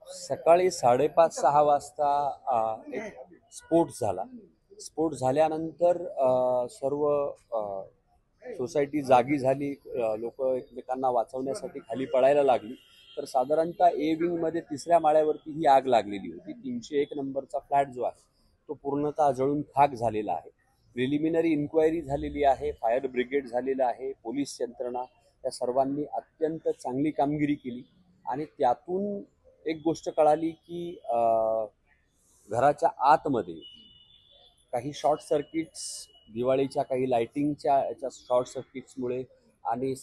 सकाळी 5:30-6 वाजता एक स्फोट झाला. स्फोट झाल्यानंतर सर्व सोसायटी जागी झाली. लोक एकमेकांना वाचवण्यासाठी खाली पळायला लागली. तर साधारणतः ए विंगमध्ये 3ऱ्या माळ्यावरती ही आग लागलेली होती. 301 नंबरचा फ्लॅट जो आहे तो पूर्णतः जळून खाक झालेला आहे. प्रिलिमिनरी इन्क्वायरी झालेली आहे. फायर ब्रिगेड झालेलं आहे. पोलीस यंत्रणा या सर्वांनी अत्यंत चांगली कामगिरी केली आणि त्यातून एक गोष्ट कळाली की घराच्या आतमध्ये काही शॉर्ट सर्किट्स, दिवाळीच्या काही लाइटिंगच्या याच्या शॉर्ट सर्किट्समुळे आणि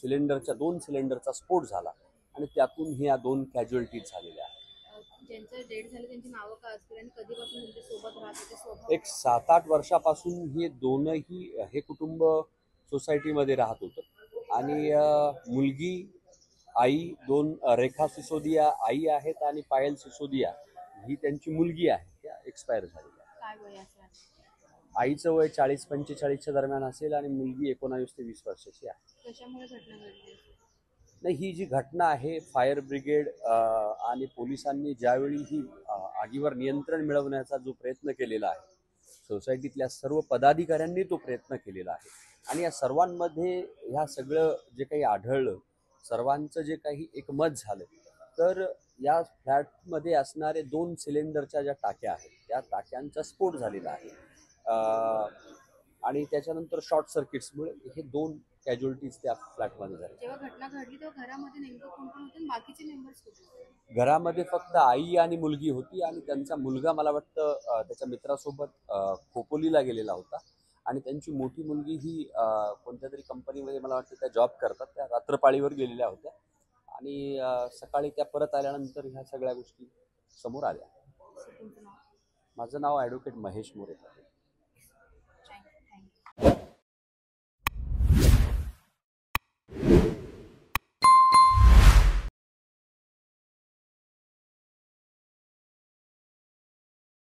दोन सिलेंडरचा स्फोट झाला आणि त्यातून ह्या 2 कॅज्युअल्टीज झालेल्या आहेत. ज्यांचं डेट झालं त्यांची नावं काय असतील आणि कधीपासून तुमच्या सोबत राहत होते? स्वभाव एक 7-8 वर्षापासून हे कुटुंब सोसायटीमध्ये राहत होतं आणि मुलगी, आई, 2 रेखा सिसोदिया आई आहेत आणि पायल सिसोदिया ही त्यांची मुलगी आहे. त्या एक्सपायर झालेल्या आहेत. काय वय असेल? आईचं वय 40-45च्या दरम्यान असेल आणि मुलगी 19 ते 20 वर्षाची आहे. कशामुळे घटना घडली? नाही, ही जी घटना आहे फायर ब्रिगेड आणि पोलिसांनी ज्यावेळी ही आगीवर नियंत्रण मिळवण्याचा जो प्रयत्न केलेला आहे, सोसायटीतल्या सर्व पदाधिकाऱ्यांनी तो प्रयत्न केलेला आहे आणि या सर्वांमध्ये ह्या सगळं जे काही आढळलं, सर्वांचं जे काही एकमत झालं, तर या फ्लॅटमध्ये असणारे 2 सिलेंडरच्या ज्या टाक्या आहेत त्या टाक्यांचा स्फोट झालेला आहे आणि त्याच्यानंतर शॉर्ट सर्किट्समुळे हे 2 कॅज्युअल्टीज त्या फ्लॅटमध्ये झाल्या. जेव्हा घटना घडली तेव्हा घरामध्ये नेमकं कोण कोण होते आणि बाकीचे मेंबर्स कुठे होते? घरामध्ये फक्त आई आणि मुलगी होती आणि त्यांचा मुलगा मला वाटतं त्याच्या मित्रासोबत खोपोलीला गेलेला होता आणि त्यांची मोठी मुलगी ही कोणत्या तरी कंपनीमध्ये मला वाटतं त्या जॉब करतात. त्या रात्रपाळीवर गेलेल्या होत्या आणि सकाळी त्या परत आल्यानंतर ह्या सगळ्या गोष्टी समोर आल्या. तुमचं नाव? माझं नाव ॲडव्होकेट महेश मोरे.